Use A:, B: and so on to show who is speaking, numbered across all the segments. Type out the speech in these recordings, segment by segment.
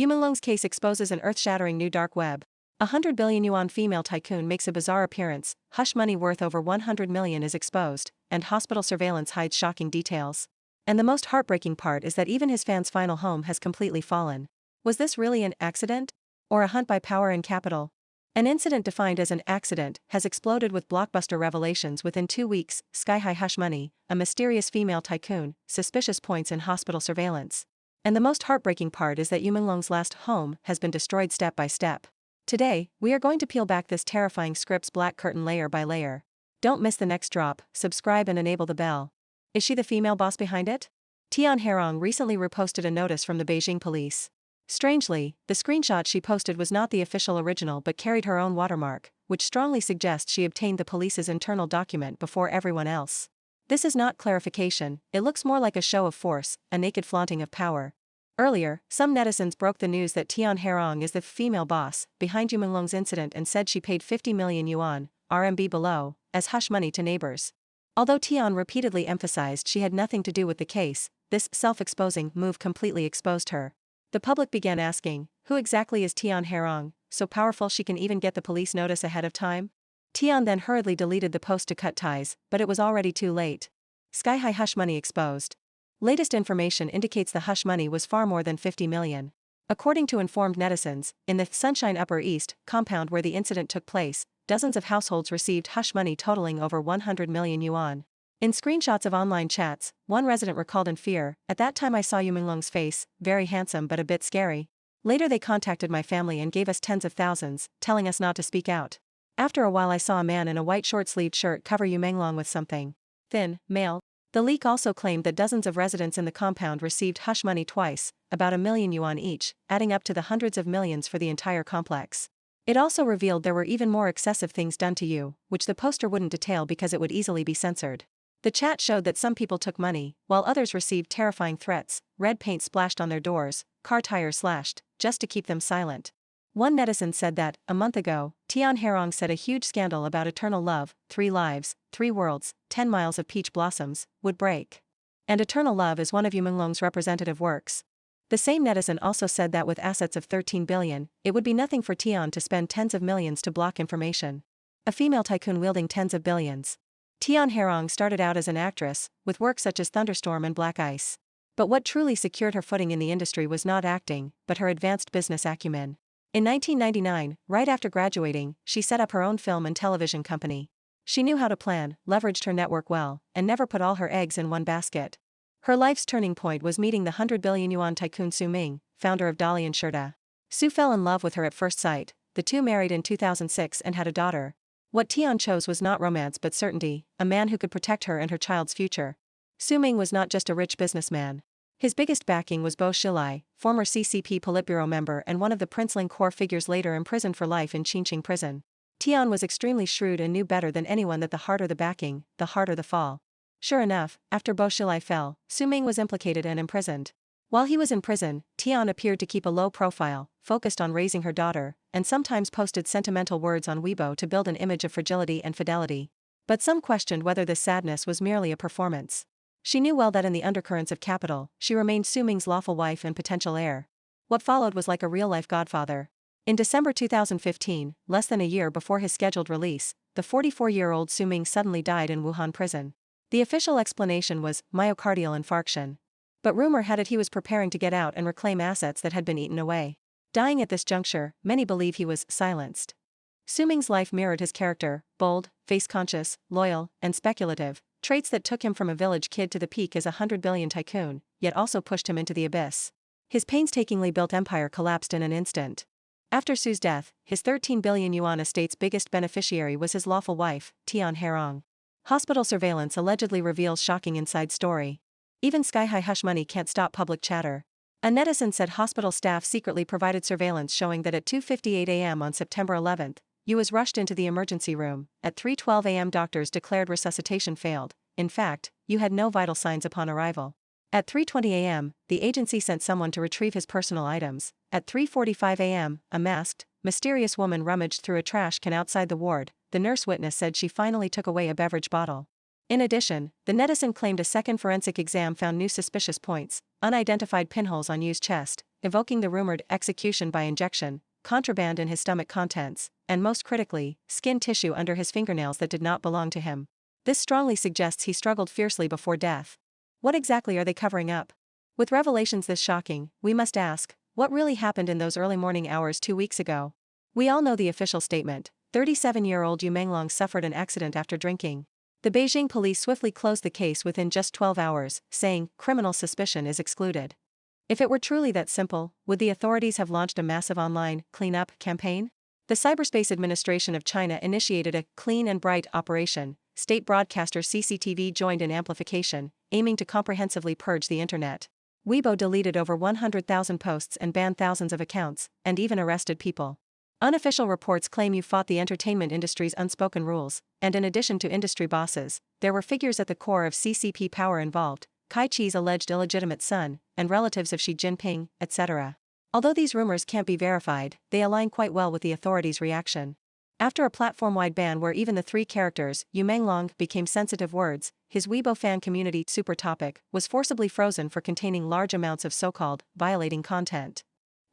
A: Menglong's case exposes an earth-shattering new dark web. A 100-billion-yuan female tycoon makes a bizarre appearance, hush money worth over 100 million is exposed, and hospital surveillance hides shocking details. And the most heartbreaking part is that even his fan's final home has completely fallen. Was this really an accident? Or a hunt by power and capital? An incident defined as an accident has exploded with blockbuster revelations within 2 weeks. Skyhigh hush money, a mysterious female tycoon, suspicious points in hospital surveillance. And the most heartbreaking part is that Menglong's last home has been destroyed step by step. Today, we are going to peel back this terrifying script's black curtain layer by layer. Don't miss the next drop, subscribe and enable the bell. Is she the female boss behind it? Tian Herong recently reposted a notice from the Beijing police. Strangely, the screenshot she posted was not the official original but carried her own watermark, which strongly suggests she obtained the police's internal document before everyone else. This is not clarification, it looks more like a show of force, a naked flaunting of power. Earlier, some netizens broke the news that Tian Herong is the female boss behind Menglong's incident and said she paid 50 million yuan, RMB below, as hush money to neighbors. Although Tian repeatedly emphasized she had nothing to do with the case, this self-exposing move completely exposed her. The public began asking, who exactly is Tian Herong, so powerful she can even get the police notice ahead of time? Tian then hurriedly deleted the post to cut ties, but it was already too late. Skyhigh hush money exposed. Latest information indicates the hush money was far more than 50 million. According to informed netizens, in the Sunshine Upper East compound where the incident took place, dozens of households received hush money totaling over 100 million yuan. In screenshots of online chats, one resident recalled in fear, "At that time I saw Menglong's face, very handsome but a bit scary. Later they contacted my family and gave us tens of thousands, telling us not to speak out. After a while I saw a man in a white short-sleeved shirt cover Menglong with something thin, male." The leak also claimed that dozens of residents in the compound received hush money twice, about 1 million yuan each, adding up to the hundreds of millions for the entire complex. It also revealed there were even more excessive things done to you, which the poster wouldn't detail because it would easily be censored. The chat showed that some people took money, while others received terrifying threats, red paint splashed on their doors, car tires slashed, just to keep them silent. One netizen said that, a month ago, Tian Herong said a huge scandal about eternal love, 3 lives, 3 worlds, 10 miles of peach blossoms, would break. And eternal love is one of Menglong's representative works. The same netizen also said that with assets of 13 billion, it would be nothing for Tian to spend tens of millions to block information. A female tycoon wielding tens of billions. Tian Herong started out as an actress, with work such as Thunderstorm and Black Ice. But what truly secured her footing in the industry was not acting, but her advanced business acumen. In 1999, right after graduating, she set up her own film and television company. She knew how to plan, leveraged her network well, and never put all her eggs in one basket. Her life's turning point was meeting the 100-billion-yuan tycoon Su Ming, founder of Dalian Shirta. Su fell in love with her at first sight, the two married in 2006 and had a daughter. What Tian chose was not romance but certainty, a man who could protect her and her child's future. Su Ming was not just a rich businessman. His biggest backing was Bombshell, former CCP Politburo member and one of the Princeling core figures later imprisoned for life in Qingqing prison. Tian was extremely shrewd and knew better than anyone that the harder the backing, the harder the fall. Sure enough, after Bombshell fell, Su Ming was implicated and imprisoned. While he was in prison, Tian appeared to keep a low profile, focused on raising her daughter, and sometimes posted sentimental words on Weibo to build an image of fragility and fidelity. But some questioned whether this sadness was merely a performance. She knew well that in the undercurrents of capital, she remained Su Ming's lawful wife and potential heir. What followed was like a real-life godfather. In December 2015, less than a year before his scheduled release, the 44-year-old Su Ming suddenly died in Wuhan prison. The official explanation was myocardial infarction. But rumor had it he was preparing to get out and reclaim assets that had been eaten away. Dying at this juncture, many believe he was silenced. Su Ming's life mirrored his character, bold, face-conscious, loyal, and speculative, traits that took him from a village kid to the peak as a 100-billion tycoon, yet also pushed him into the abyss. His painstakingly built empire collapsed in an instant. After Su's death, his 13 billion yuan estate's biggest beneficiary was his lawful wife, Tian Herong. Hospital surveillance allegedly reveals shocking inside story. Even Skyhigh hush money can't stop public chatter. A netizen said hospital staff secretly provided surveillance showing that at 2:58 a.m. on September 11th, Yu was rushed into the emergency room. At 3:12 a.m. doctors declared resuscitation failed. In fact, Yu had no vital signs upon arrival. At 3:20 a.m., the agency sent someone to retrieve his personal items. At 3:45 a.m., a masked, mysterious woman rummaged through a trash can outside the ward. The nurse witness said she finally took away a beverage bottle. In addition, the netizen claimed a second forensic exam found new suspicious points, unidentified pinholes on Yu's chest, evoking the rumored execution by injection, contraband in his stomach contents, and most critically, skin tissue under his fingernails that did not belong to him. This strongly suggests he struggled fiercely before death. What exactly are they covering up? With revelations this shocking, we must ask, what really happened in those early morning hours 2 weeks ago? We all know the official statement. 37-year-old Menglong suffered an accident after drinking. The Beijing police swiftly closed the case within just 12 hours, saying, criminal suspicion is excluded. If it were truly that simple, would the authorities have launched a massive online cleanup campaign? The Cyberspace Administration of China initiated a clean and bright operation. State broadcaster CCTV joined in amplification, aiming to comprehensively purge the internet. Weibo deleted over 100,000 posts and banned thousands of accounts, and even arrested people. Unofficial reports claim you fought the entertainment industry's unspoken rules, and in addition to industry bosses, there were figures at the core of CCP power involved, Kai Chi's alleged illegitimate son, and relatives of Xi Jinping, etc. Although these rumors can't be verified, they align quite well with the authorities' reaction. After a platform-wide ban where even the three characters, Menglong, became sensitive words, his Weibo fan community super topic was forcibly frozen for containing large amounts of so-called violating content.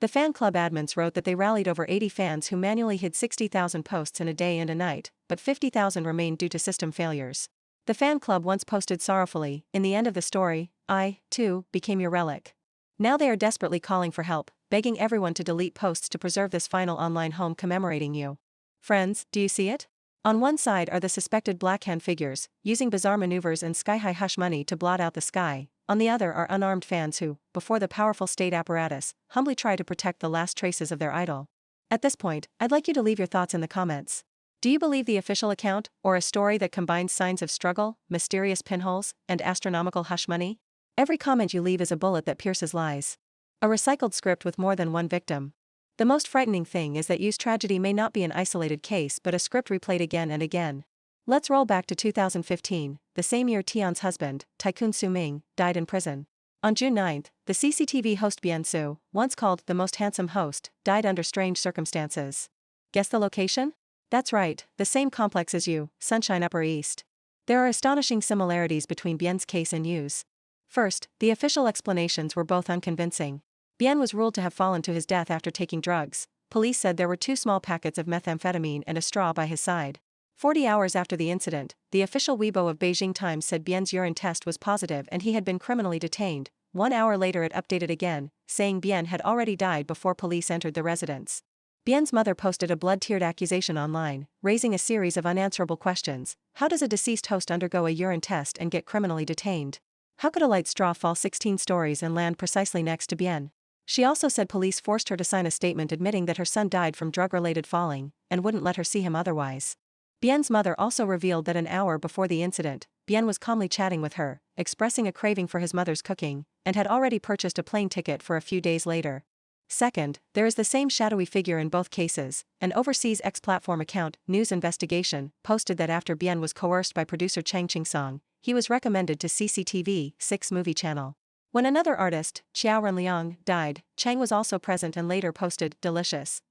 A: The fan club admins wrote that they rallied over 80 fans who manually hid 60,000 posts in a day and a night, but 50,000 remained due to system failures. The fan club once posted sorrowfully, "In the end of the story, I, too, became your relic." Now they are desperately calling for help, begging everyone to delete posts to preserve this final online home commemorating you. Friends, do you see it? On one side are the suspected Black Hand figures, using bizarre maneuvers and Skyhigh hush money to blot out the sky. On the other are unarmed fans who, before the powerful state apparatus, humbly try to protect the last traces of their idol. At this point, I'd like you to leave your thoughts in the comments. Do you believe the official account, or a story that combines signs of struggle, mysterious pinholes, and astronomical hush money? Every comment you leave is a bullet that pierces lies. A recycled script with more than one victim. The most frightening thing is that Yu's tragedy may not be an isolated case but a script replayed again and again. Let's roll back to 2015, the same year Tian's husband, Tycoon Su Ming, died in prison. On June 9, the CCTV host Bian Su, once called the most handsome host, died under strange circumstances. Guess the location? That's right, the same complex as Yu, Sunshine Upper East. There are astonishing similarities between Bian's case and Yu's. First, the official explanations were both unconvincing. Bian was ruled to have fallen to his death after taking drugs. Police said there were 2 small packets of methamphetamine and a straw by his side. 40 hours after the incident, the official Weibo of Beijing Times said Bian's urine test was positive and he had been criminally detained. 1 hour later it updated again, saying Bian had already died before police entered the residence. Bian's mother posted a blood-tiered accusation online, raising a series of unanswerable questions. How does a deceased host undergo a urine test and get criminally detained? How could a light straw fall 16 stories and land precisely next to Bian? She also said police forced her to sign a statement admitting that her son died from drug-related falling, and wouldn't let her see him otherwise. Bian's mother also revealed that an hour before the incident, Bian was calmly chatting with her, expressing a craving for his mother's cooking, and had already purchased a plane ticket for a few days later. Second, there is the same shadowy figure in both cases. An overseas ex-platform account, News Investigation, posted that after Bian was coerced by producer Chang Chingsong, he was recommended to CCTV 6 movie channel. When another artist, Xiao Renliang, died, Chang was also present and later posted, "Delicious."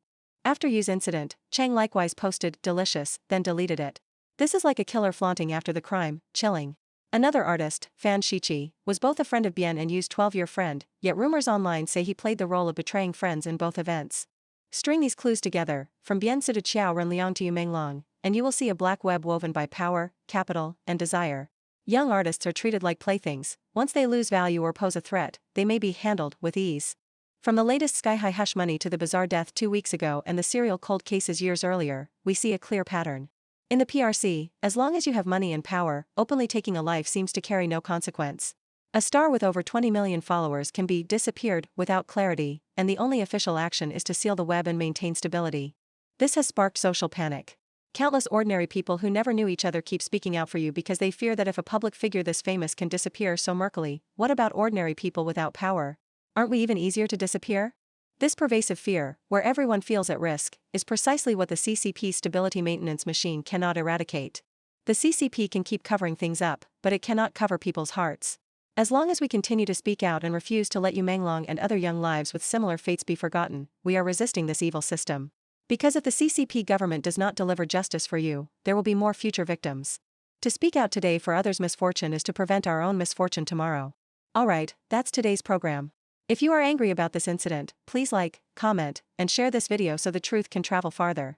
A: After Yu's incident, Chang likewise posted, "Delicious," then deleted it. This is like a killer flaunting after the crime, chilling. Another artist, Fan Shiqi, was both a friend of Bian and Yu's 12-year friend, yet rumors online say he played the role of betraying friends in both events. String these clues together, from Bian Su to Xiao Renliang to Menglong, and you will see a black web woven by power, capital, and desire. Young artists are treated like playthings. Once they lose value or pose a threat, they may be handled with ease. From the latest Skyhigh hush money to the bizarre death 2 weeks ago and the serial cold cases years earlier, we see a clear pattern. In the PRC, as long as you have money and power, openly taking a life seems to carry no consequence. A star with over 20 million followers can be disappeared without clarity, and the only official action is to seal the web and maintain stability. This has sparked social panic. Countless ordinary people who never knew each other keep speaking out for you because they fear that if a public figure this famous can disappear so murkily, what about ordinary people without power? Aren't we even easier to disappear? This pervasive fear, where everyone feels at risk, is precisely what the CCP stability maintenance machine cannot eradicate. The CCP can keep covering things up, but it cannot cover people's hearts. As long as we continue to speak out and refuse to let Menglong and other young lives with similar fates be forgotten, we are resisting this evil system. Because if the CCP government does not deliver justice for you, there will be more future victims. To speak out today for others' misfortune is to prevent our own misfortune tomorrow. Alright, that's today's program. If you are angry about this incident, please like, comment, and share this video so the truth can travel farther.